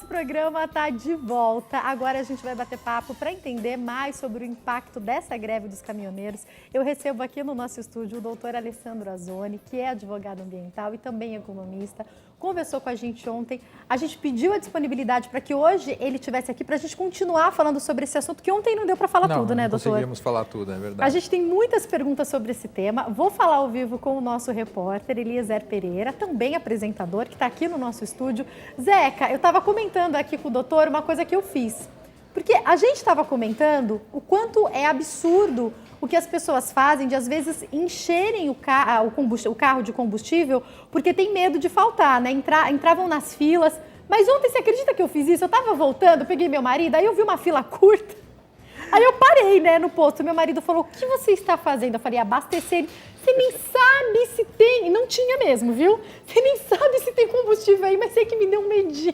nosso programa está de volta. Agora a gente vai bater papo para entender mais sobre o impacto dessa greve dos caminhoneiros. Eu recebo aqui no nosso estúdio o doutor Alessandro Azzoni, que é advogado ambiental e também economista. Conversou com a gente ontem. A gente pediu a disponibilidade para que hoje ele estivesse aqui para a gente continuar falando sobre esse assunto, que ontem não deu para falar tudo, né, doutor? Não conseguimos falar tudo, é verdade. A gente tem muitas perguntas sobre esse tema. Vou falar ao vivo com o nosso repórter, Eliezer Pereira, também apresentador, que está aqui no nosso estúdio. Zeca, eu estava comentando aqui com o doutor uma coisa que eu fiz. Porque a gente estava comentando o quanto é absurdo o que as pessoas fazem de, às vezes, encherem o carro de combustível porque tem medo de faltar, né? Entravam nas filas. Mas ontem, você acredita que eu fiz isso? Eu estava voltando, peguei meu marido, aí eu vi uma fila curta. Aí eu parei, né, no posto. Meu marido falou, o que você está fazendo? Eu falei, abastecer. Você nem sabe se tem... E não tinha mesmo, viu? Você nem sabe se tem combustível aí, mas sei que me deu um medinho.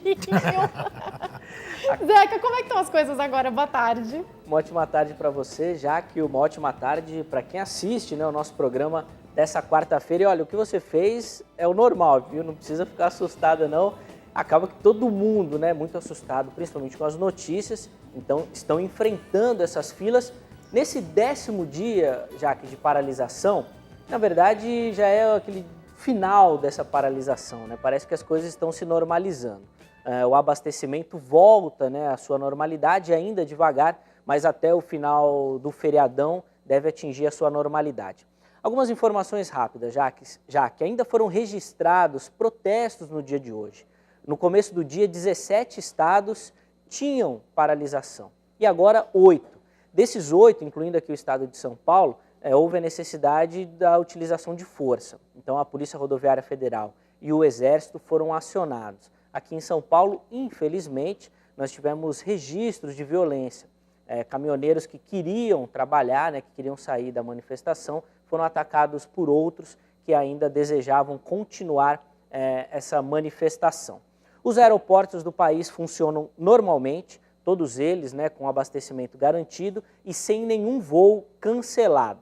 Zeca, como é que estão as coisas agora? Boa tarde. Uma ótima tarde para você, Jaque, uma ótima tarde para quem assiste, né, o nosso programa dessa quarta-feira. E olha, o que você fez é o normal, viu? Não precisa ficar assustada, não. Acaba que todo mundo, né, muito assustado, principalmente com as notícias, então estão enfrentando essas filas. Nesse 10º dia, Jaque, de paralisação, na verdade já é aquele final dessa paralisação, né? Parece que as coisas estão se normalizando. O abastecimento volta, né, à sua normalidade, ainda devagar, mas até o final do feriadão deve atingir a sua normalidade. Algumas informações rápidas, já que ainda foram registrados protestos no dia de hoje. No começo do dia, 17 estados tinham paralisação e agora 8. Desses 8, incluindo aqui o estado de São Paulo, houve a necessidade da utilização de força. Então a Polícia Rodoviária Federal e o Exército foram acionados. Aqui em São Paulo, infelizmente, nós tivemos registros de violência. Caminhoneiros que queriam trabalhar, né, que queriam sair da manifestação, foram atacados por outros que ainda desejavam continuar essa manifestação. Os aeroportos do país funcionam normalmente, todos eles, né, com abastecimento garantido e sem nenhum voo cancelado.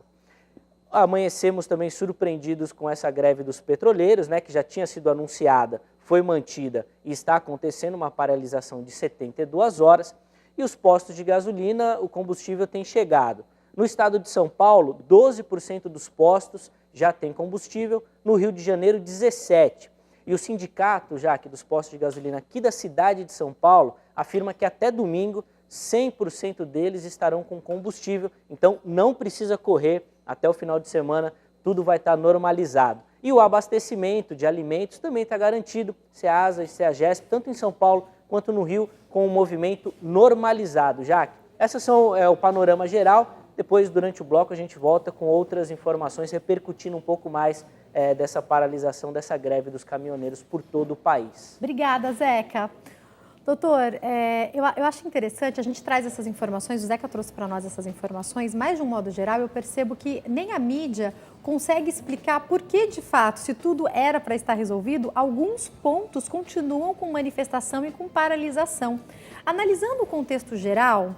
Amanhecemos também surpreendidos com essa greve dos petroleiros, né, que já tinha sido anunciada, foi mantida e está acontecendo uma paralisação de 72 horas. E os postos de gasolina, o combustível tem chegado. No estado de São Paulo, 12% dos postos já tem combustível, no Rio de Janeiro, 17%. E o sindicato, já que dos postos de gasolina aqui da cidade de São Paulo, afirma que até domingo 100% deles estarão com combustível, então não precisa correr, até o final de semana tudo vai estar normalizado. E o abastecimento de alimentos também está garantido, Ceasa e Ceagesp, tanto em São Paulo quanto no Rio, com um movimento normalizado. Jaque, essas são o panorama geral. Depois, durante o bloco, a gente volta com outras informações, repercutindo um pouco mais dessa paralisação, dessa greve dos caminhoneiros por todo o país. Obrigada, Zeca. Doutor, eu acho interessante, a gente traz essas informações, o Zeca trouxe para nós essas informações, mas de um modo geral eu percebo que nem a mídia consegue explicar por que, de fato, se tudo era para estar resolvido, alguns pontos continuam com manifestação e com paralisação. Analisando o contexto geral,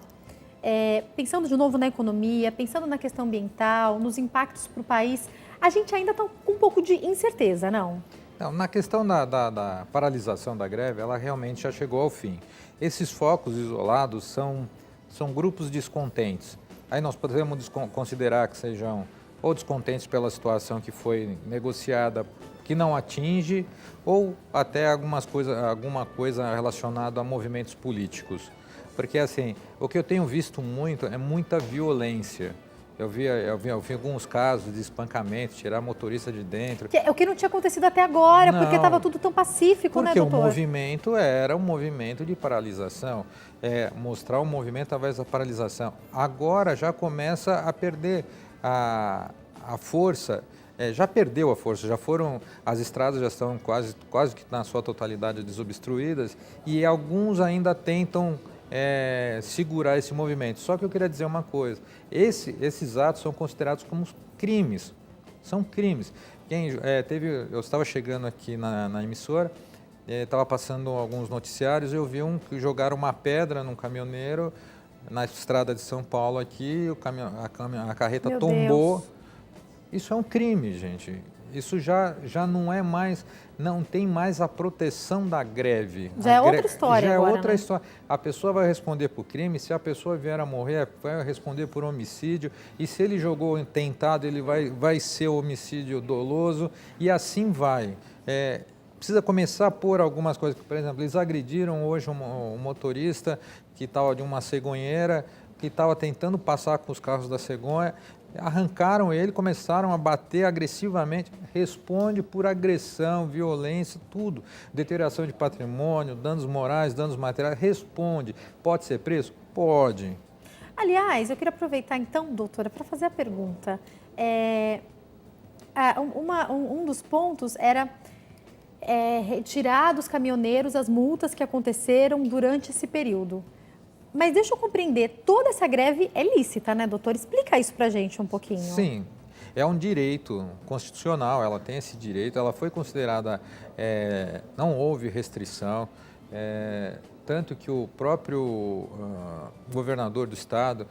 pensando de novo na economia, pensando na questão ambiental, nos impactos para o país, a gente ainda está com um pouco de incerteza, não? Não, na questão da paralisação da greve, ela realmente já chegou ao fim. Esses focos isolados são grupos descontentes. Aí nós podemos considerar que sejam ou descontentes pela situação que foi negociada, que não atinge, ou até alguma coisa relacionada a movimentos políticos. Porque assim, o que eu tenho visto muito é muita violência. Eu vi alguns casos de espancamento, tirar motorista de dentro. O que não tinha acontecido até agora, porque estava tudo tão pacífico, né, doutor? Porque o movimento era um movimento de paralisação, mostrar o movimento através da paralisação. Agora já começa a perder a força, já perdeu a força, as estradas já estão quase que na sua totalidade desobstruídas e alguns ainda tentam segurar esse movimento. Só que eu queria dizer uma coisa, esses atos são considerados como crimes, são crimes. Eu estava chegando aqui na emissora, estava passando alguns noticiários, eu vi que jogaram uma pedra num caminhoneiro na estrada de São Paulo aqui, a carreta tombou. Isso é um crime, gente. isso já não é mais, não tem mais a proteção da greve. Já é outra história já agora, é outra né? história. A pessoa vai responder por crime, se a pessoa vier a morrer, vai responder por homicídio, e se ele jogou tentado, ele vai ser homicídio doloso, e assim vai. Precisa começar a pôr algumas coisas, por exemplo, eles agrediram hoje um motorista que estava de uma cegonheira, que estava tentando passar com os carros da cegonha, arrancaram ele, começaram a bater agressivamente, responde por agressão, violência, tudo, deterioração de patrimônio, danos morais, danos materiais, responde. Pode ser preso? Pode. Aliás, eu queria aproveitar então, doutora, para fazer a pergunta. Um dos pontos era retirar dos caminhoneiros as multas que aconteceram durante esse período. Mas deixa eu compreender, toda essa greve é lícita, né, doutor? Explica isso pra gente um pouquinho. Sim, é um direito constitucional, ela tem esse direito, ela foi considerada, não houve restrição, tanto que o próprio governador do estado,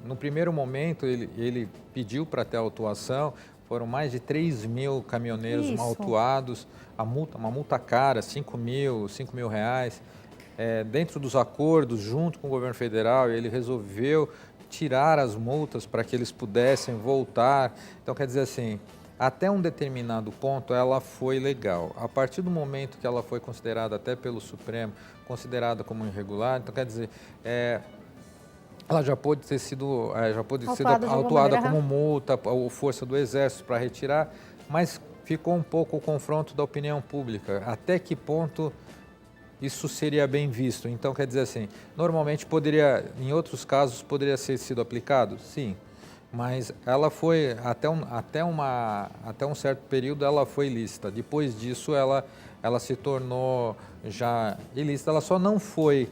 no primeiro momento, ele pediu para ter autuação, foram mais de 3 mil caminhoneiros autuados, uma multa cara, 5 mil reais. Dentro dos acordos, junto com o governo federal, ele resolveu tirar as multas para que eles pudessem voltar. Então, quer dizer assim, até um determinado ponto ela foi legal. A partir do momento que ela foi considerada até pelo Supremo, considerada como irregular, então quer dizer, ela já pode ter sido autuada como multa ou força do Exército para retirar, mas ficou um pouco o confronto da opinião pública. Até que ponto isso seria bem visto? Então, quer dizer assim, normalmente em outros casos, poderia ter sido aplicado? Sim, mas ela foi, até um certo período, ela foi lícita. Depois disso, ela se tornou já ilícita. Ela só não foi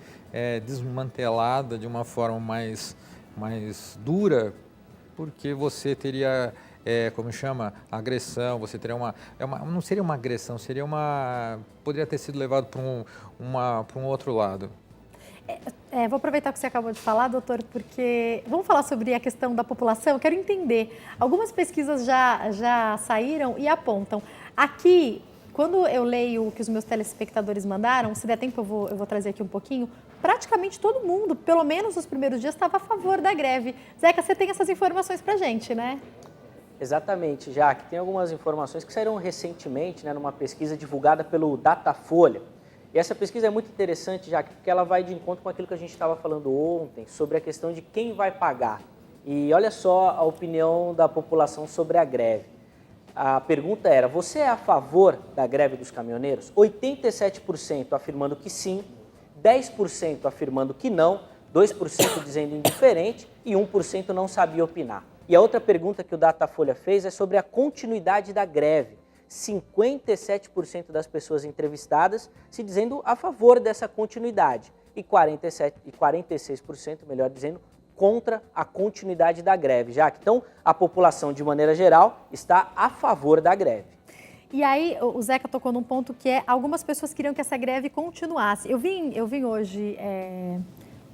desmantelada de uma forma mais dura, porque você teria... como chama, agressão, você teria não seria uma agressão, poderia ter sido levado para um outro lado. Vou aproveitar que você acabou de falar, doutor, porque vamos falar sobre a questão da população. Eu quero entender, algumas pesquisas já saíram e apontam. Aqui, quando eu leio o que os meus telespectadores mandaram, se der tempo eu vou trazer aqui um pouquinho, praticamente todo mundo, pelo menos nos primeiros dias, estava a favor da greve. Zeca, você tem essas informações pra gente, né? Exatamente, Jaque. Tem algumas informações que saíram recentemente, né, numa pesquisa divulgada pelo Datafolha. E essa pesquisa é muito interessante, Jaque, porque ela vai de encontro com aquilo que a gente estava falando ontem, sobre a questão de quem vai pagar. E olha só a opinião da população sobre a greve. A pergunta era, você é a favor da greve dos caminhoneiros? 87% afirmando que sim, 10% afirmando que não, 2% dizendo indiferente e 1% não sabia opinar. E a outra pergunta que o Datafolha fez é sobre a continuidade da greve. 57% das pessoas entrevistadas se dizendo a favor dessa continuidade e 46%, melhor dizendo, contra a continuidade da greve. Já que então a população, de maneira geral, está a favor da greve. E aí o Zeca tocou num ponto que algumas pessoas queriam que essa greve continuasse. Eu vim hoje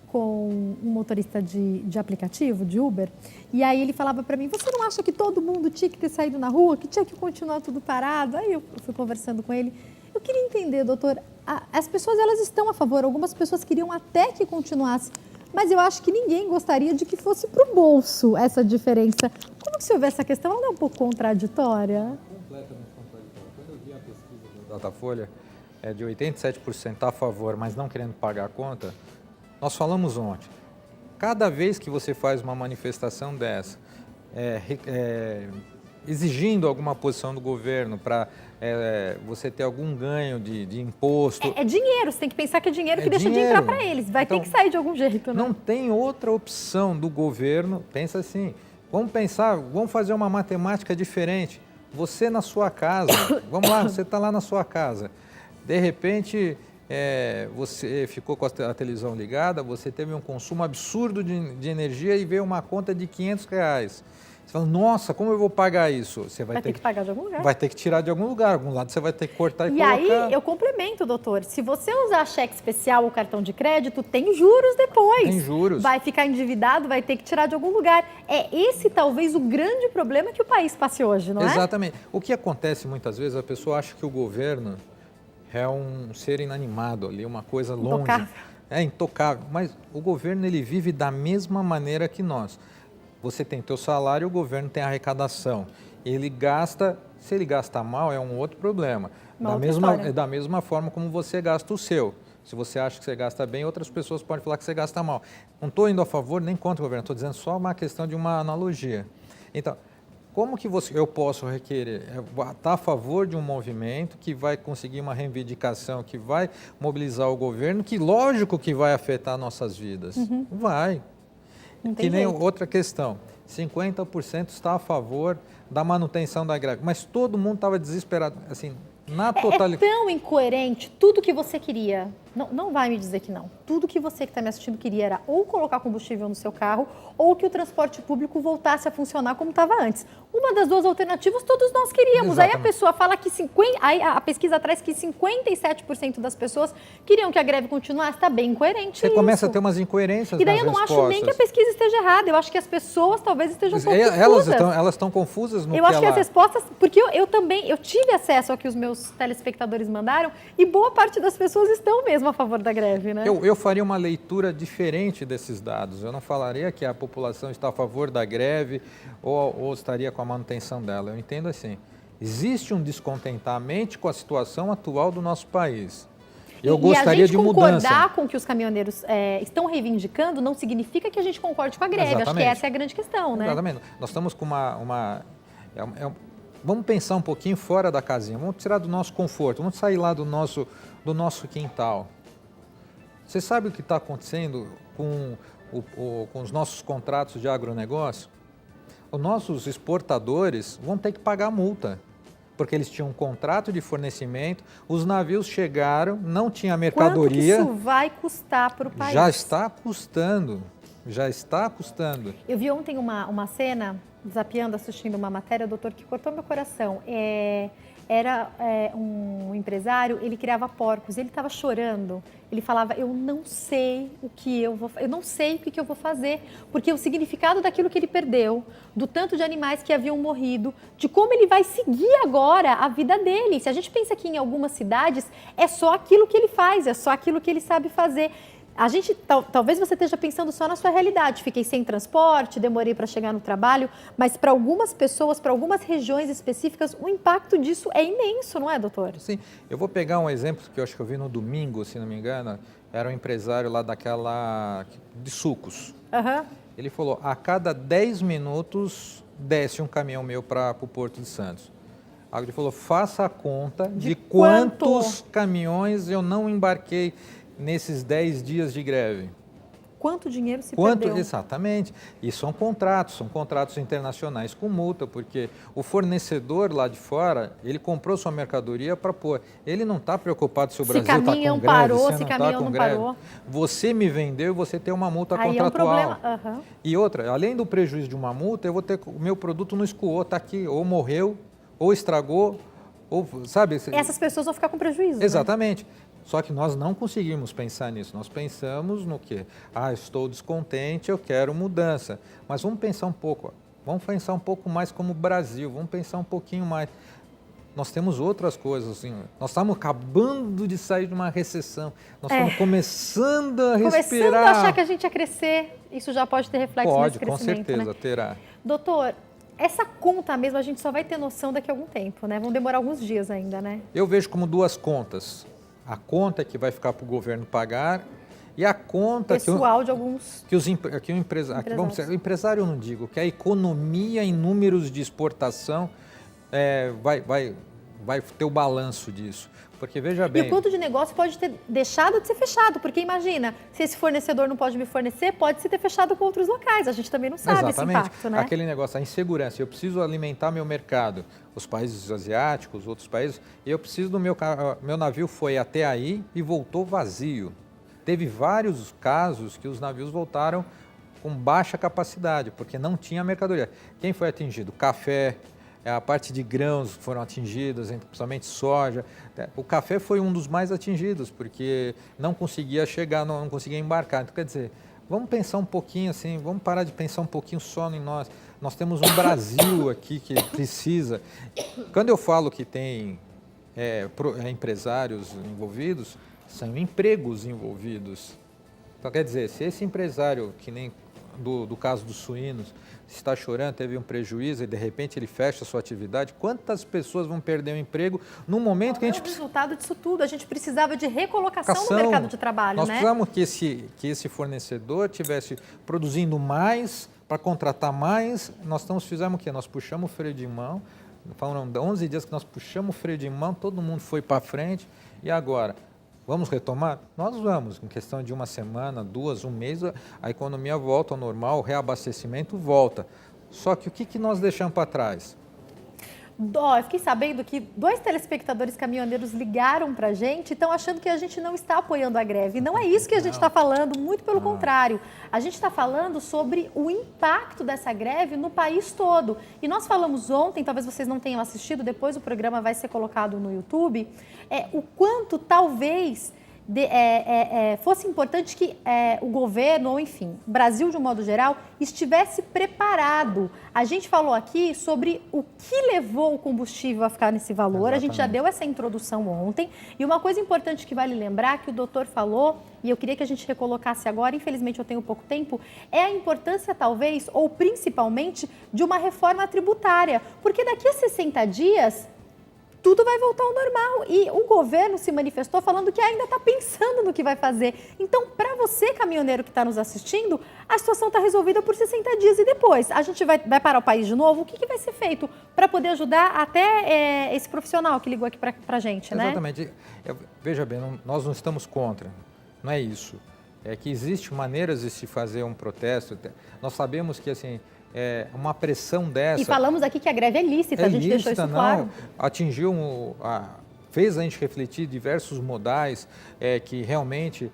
com um motorista de aplicativo, de Uber, e aí ele falava para mim, você não acha que todo mundo tinha que ter saído na rua, que tinha que continuar tudo parado? Aí eu fui conversando com ele. Eu queria entender, doutor, as pessoas elas estão a favor, algumas pessoas queriam até que continuasse, mas eu acho que ninguém gostaria de que fosse para o bolso essa diferença. Como que você vê essa questão? Ela não é um pouco contraditória? Completamente contraditória. Quando eu vi a pesquisa do Datafolha, de 87% a favor, mas não querendo pagar a conta, nós falamos ontem, cada vez que você faz uma manifestação dessa, exigindo alguma posição do governo para você ter algum ganho de imposto... É dinheiro, você tem que pensar que é dinheiro que deixa de entrar para eles, vai ter que sair de algum jeito, né? Não tem outra opção do governo, pensa assim, vamos fazer uma matemática diferente. Você na sua casa, vamos lá, você está lá na sua casa, de repente... você ficou com a televisão ligada, você teve um consumo absurdo de energia e veio uma conta de R$500. Você fala, nossa, como eu vou pagar isso? Você Vai ter que pagar de algum lugar. Vai ter que tirar de algum lugar. Algum lado você vai ter que cortar e E colocar. aí, eu complemento, doutor. Se você usar cheque especial ou cartão de crédito, tem juros depois. Tem juros. Vai ficar endividado, vai ter que tirar de algum lugar. É esse, talvez, o grande problema que o país passe hoje, não é? Exatamente. O que acontece muitas vezes, a pessoa acha que o governo é um ser inanimado ali, uma coisa longe. Intocável. É intocável. Mas o governo, ele vive da mesma maneira que nós. Você tem teu salário, o governo tem arrecadação. Ele gasta, se ele gasta mal, é um outro problema. Da mesma forma como você gasta o seu. Se você acha que você gasta bem, outras pessoas podem falar que você gasta mal. Não estou indo a favor nem contra o governo, estou dizendo só uma questão de uma analogia. Então, como que eu posso requerer? Estar a favor de um movimento que vai conseguir uma reivindicação, que vai mobilizar o governo, que lógico que vai afetar nossas vidas. Vai. Que nem outra questão, 50% está a favor da manutenção da greve, mas todo mundo estava desesperado, assim, na totalidade. É tão incoerente, tudo que você queria, não vai me dizer que não, tudo que você que está me assistindo queria era ou colocar combustível no seu carro ou que o transporte público voltasse a funcionar como estava antes. Uma das duas alternativas todos nós queríamos. Exatamente. Aí a pessoa fala que aí a pesquisa traz que 57% das pessoas queriam que a greve continuasse. Está bem incoerente Você isso. começa a ter umas incoerências E daí nas eu não respostas. acho nem que a pesquisa esteja errada. Eu acho que as pessoas talvez estejam um pouco confusas. Elas estão confusas no que Eu acho que as respostas, porque eu tive acesso ao que os meus telespectadores mandaram e boa parte das pessoas estão mesmo a favor da greve, né? Eu faria uma leitura diferente desses dados. Eu não falaria que a população está a favor da greve ou estaria com a manutenção dela. Eu entendo assim. Existe um descontentamento com a situação atual do nosso país. Eu gostaria de mudança. E a gente concordar com o que os caminhoneiros estão reivindicando não significa que a gente concorde com a greve. Exatamente. Acho que essa é a grande questão, né? Exatamente. Nós estamos com vamos pensar um pouquinho fora da casinha. Vamos tirar do nosso conforto. Vamos sair lá do nosso quintal. Você sabe o que está acontecendo com os nossos contratos de agronegócio? Os nossos exportadores vão ter que pagar multa, porque eles tinham um contrato de fornecimento, os navios chegaram, não tinha mercadoria. Quanto que isso vai custar para o país? Já está custando, já está custando. Eu vi ontem uma cena, zapeando, assistindo uma matéria, doutor, que cortou meu coração. Era um empresário, ele criava porcos, ele estava chorando. Ele falava, eu não sei o que eu vou fazer, porque o significado daquilo que ele perdeu, do tanto de animais que haviam morrido, de como ele vai seguir agora a vida dele. Se a gente pensa que em algumas cidades é só aquilo que ele faz, é só aquilo que ele sabe fazer. A gente, talvez você esteja pensando só na sua realidade, fiquei sem transporte, demorei para chegar no trabalho, mas para algumas pessoas, para algumas regiões específicas, o impacto disso é imenso, não é, doutor? Sim, eu vou pegar um exemplo que eu acho que eu vi no domingo, se não me engano, era um empresário lá de sucos. Uhum. Ele falou, a cada 10 minutos desce um caminhão meu para o Porto de Santos. Aí ele falou, faça a conta de quantos caminhões eu não embarquei nesses 10 dias de greve. Quanto dinheiro se perdeu? Exatamente. E são contratos internacionais com multa, porque o fornecedor lá de fora, ele comprou sua mercadoria para pôr. Ele não está preocupado se o Brasil está com greve, se caminhão não parou. Você me vendeu e você tem uma multa aí contratual. É um problema. Uhum. E outra, além do prejuízo de uma multa, eu vou ter o meu produto não escoou, está aqui, ou morreu, ou estragou, ou sabe? Essas pessoas vão ficar com prejuízo. Exatamente. Né? Só que nós não conseguimos pensar nisso. Nós pensamos no quê? Estou descontente, eu quero mudança. Mas vamos pensar um pouco. Vamos pensar um pouco mais como Brasil. Vamos pensar um pouquinho mais. Nós temos outras coisas. Assim, nós estamos acabando de sair de uma recessão. Nós estamos começando a respirar. Começando a achar que a gente ia crescer. Isso já pode ter reflexo nesse crescimento. Pode, com certeza, né? terá. Doutor, essa conta mesmo a gente só vai ter noção daqui a algum tempo, né? Vão demorar alguns dias ainda, né? Eu vejo como duas contas. A conta que vai ficar para o governo pagar e a conta pessoal de alguns o empresário eu não digo, que a economia em números de exportação vai ter o balanço disso. Porque veja bem... E o quanto de negócio pode ter deixado de ser fechado, porque imagina, se esse fornecedor não pode me fornecer, pode se ter fechado com outros locais, a gente também não sabe esse impacto, né? Aquele negócio, a insegurança, eu preciso alimentar meu mercado, os países asiáticos, outros países, e eu preciso do meu navio foi até aí e voltou vazio. Teve vários casos que os navios voltaram com baixa capacidade, porque não tinha mercadoria. Quem foi atingido? Café, a parte de grãos foram atingidas, principalmente soja. O café foi um dos mais atingidos, porque não conseguia chegar, não conseguia embarcar. Então, quer dizer, vamos pensar um pouquinho assim, vamos parar de pensar um pouquinho só em nós. Nós temos um Brasil aqui que precisa. Quando eu falo que tem empresários envolvidos, são empregos envolvidos. Então, quer dizer, se esse empresário, que nem do caso dos suínos, está chorando, teve um prejuízo e de repente ele fecha a sua atividade, quantas pessoas vão perder o emprego no momento que a gente... É o resultado disso tudo, a gente precisava de recolocação no mercado de trabalho, nós né? precisamos que esse fornecedor tivesse produzindo mais, para contratar mais. Fizemos o quê? Nós puxamos o freio de mão, foram 11 dias que nós puxamos o freio de mão, todo mundo foi para frente, e agora... Vamos retomar? Nós vamos. Em questão de uma semana, 2, um mês, a economia volta ao normal, o reabastecimento volta. Só que o que nós deixamos para trás? Eu fiquei sabendo que 2 telespectadores caminhoneiros ligaram para a gente e estão achando que a gente não está apoiando a greve. Não é isso que a gente está falando, muito pelo contrário. A gente está falando sobre o impacto dessa greve no país todo. E nós falamos ontem, talvez vocês não tenham assistido, depois o programa vai ser colocado no YouTube, o quanto talvez fosse importante que o governo, ou enfim, o Brasil de um modo geral, estivesse preparado. A gente falou aqui sobre o que levou o combustível a ficar nesse valor. Exatamente. A gente já deu essa introdução ontem. E uma coisa importante que vale lembrar, que o doutor falou, e eu queria que a gente recolocasse agora, infelizmente eu tenho pouco tempo, é a importância talvez, ou principalmente, de uma reforma tributária. Porque daqui a 60 dias... tudo vai voltar ao normal. E o governo se manifestou falando que ainda está pensando no que vai fazer. Então, para você, caminhoneiro que está nos assistindo, a situação está resolvida por 60 dias. E depois, a gente vai parar o país de novo? O que vai ser feito para poder ajudar até esse profissional que ligou aqui para a gente, né? Exatamente. Veja bem, nós não estamos contra. Não é isso. É que existem maneiras de se fazer um protesto. Nós sabemos que, assim... uma pressão dessa... E falamos aqui que a greve é lícita, a gente deixou isso claro. Atingiu, fez a gente refletir diversos modais que realmente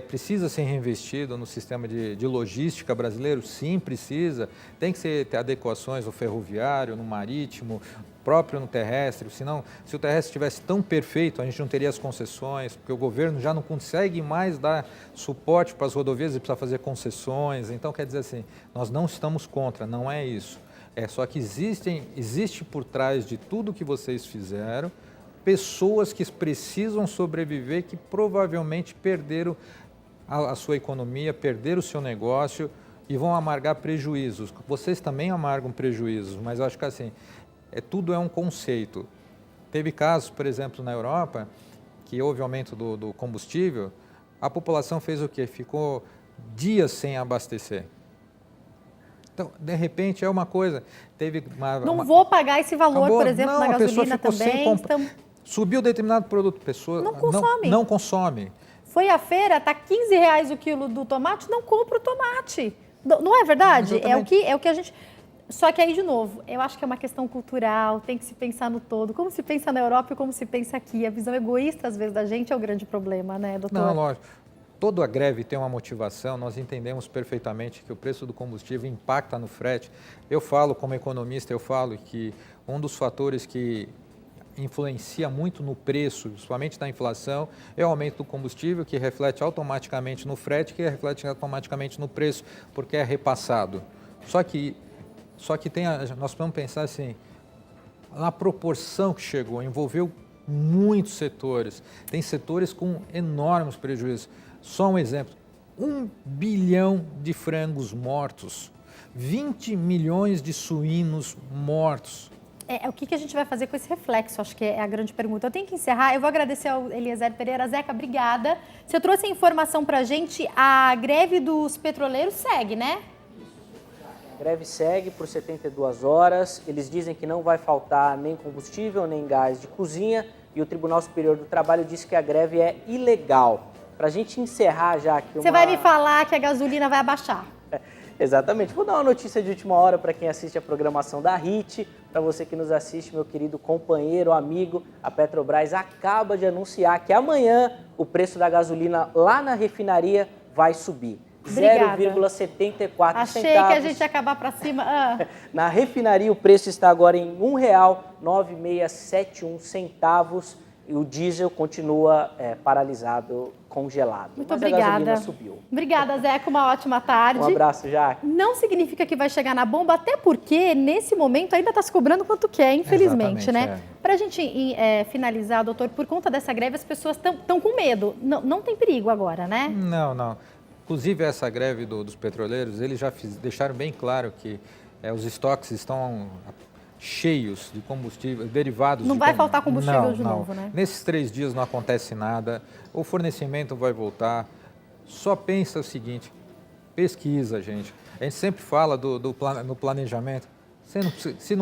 precisa ser reinvestido no sistema de logística brasileiro, sim, precisa. Tem que ter adequações no ferroviário, no marítimo, próprio no terrestre, senão, se o terrestre estivesse tão perfeito, a gente não teria as concessões, porque o governo já não consegue mais dar suporte para as rodovias e precisa fazer concessões. Então, quer dizer assim, nós não estamos contra, não é isso. Só que existe por trás de tudo que vocês fizeram, pessoas que precisam sobreviver, que provavelmente perderam a sua economia, perderam o seu negócio e vão amargar prejuízos. Vocês também amargam prejuízos, mas eu acho que assim... tudo é um conceito. Teve casos, por exemplo, na Europa, que houve aumento do combustível, a população fez o quê? Ficou dias sem abastecer. Então, de repente, é uma coisa... Não vou pagar esse valor, por exemplo, na gasolina também. Subiu determinado produto, a pessoa não consome. Foi à feira, está R$15 o quilo do tomate, não compra o tomate. Não é verdade? É o que a gente... Só que aí, de novo, eu acho que é uma questão cultural, tem que se pensar no todo. Como se pensa na Europa e como se pensa aqui. A visão egoísta, às vezes, da gente é o grande problema, né, doutor? Não, lógico. Toda a greve tem uma motivação, nós entendemos perfeitamente que o preço do combustível impacta no frete. Eu falo, como economista, que um dos fatores que influencia muito no preço, principalmente da inflação, é o aumento do combustível, que reflete automaticamente no frete, que reflete automaticamente no preço, porque é repassado. Só que nós vamos pensar assim, na proporção que chegou, envolveu muitos setores, tem setores com enormes prejuízos. Só um exemplo, 1 bilhão de frangos mortos, 20 milhões de suínos mortos. O que a gente vai fazer com esse reflexo? Acho que é a grande pergunta. Eu tenho que encerrar. Eu vou agradecer ao Eliezer Pereira. Zeca, obrigada. Você trouxe a informação para a gente. A greve dos petroleiros segue, né? A greve segue por 72 horas. Eles dizem que não vai faltar nem combustível, nem gás de cozinha. E o Tribunal Superior do Trabalho disse que a greve é ilegal. Para a gente encerrar já aqui Você vai me falar que a gasolina vai abaixar. Exatamente. Vou dar uma notícia de última hora para quem assiste a programação da HIT. Para você que nos assiste, meu querido companheiro, amigo, a Petrobras acaba de anunciar que amanhã o preço da gasolina lá na refinaria vai subir. Obrigada. 0,74 Achei centavos. que a gente ia acabar para cima. Na refinaria o preço está agora em R$ 1,9671 e o diesel continua paralisado, congelado. Muito Mas obrigada. a gasolina subiu. Obrigada, Zeca. Uma ótima tarde. Um abraço, Jaque. Não significa que vai chegar na bomba, até porque nesse momento ainda está se cobrando quanto quer, infelizmente, Exatamente, né? Para a gente finalizar, doutor, por conta dessa greve as pessoas estão com medo. Não tem perigo agora, né? Não. Inclusive essa greve dos petroleiros, eles já deixaram bem claro que os estoques estão cheios de combustível, derivados Não de vai faltar combustível não, de não. novo, né? Nesses 3 dias não acontece nada, o fornecimento vai voltar. Só pensa o seguinte, pesquisa, gente. A gente sempre fala no planejamento. Se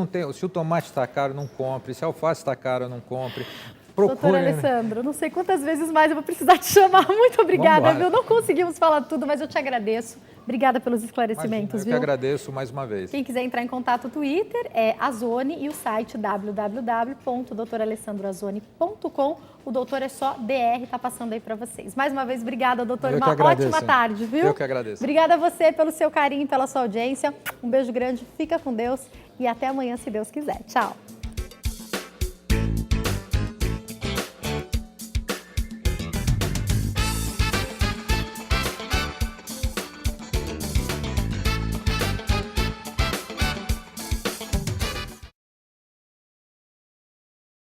o tomate está caro, não compre. Se a alface está cara, não compre. Doutor Alessandro, não sei quantas vezes mais eu vou precisar te chamar. Muito obrigada, Vambora. viu? Não conseguimos falar tudo, mas eu te agradeço. Obrigada pelos esclarecimentos, Eu viu? que agradeço mais uma vez. Quem quiser entrar em contato, o Twitter é Azone e o site www.doutoralessandroazone.com. O doutor é só DR, tá passando aí para vocês. Mais uma vez, obrigada, doutor. Uma ótima tarde, viu? Eu que agradeço. Obrigada a você pelo seu carinho, pela sua audiência. Um beijo grande, fica com Deus e até amanhã, se Deus quiser. Tchau.